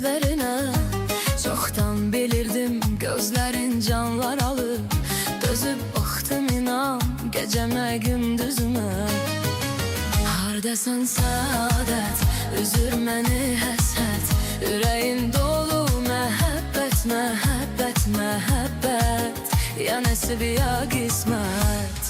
sözlerine. Çoxdan bilirdim gözlerin canlar alır. Dözüb baxdım inan gecəmə gündüzümə. Hardasın səadət, üzür məni həsrət. Ürəyim dolu məhəbbət, məhəbbət, məhəbbət. Ya nəsib ya qismət.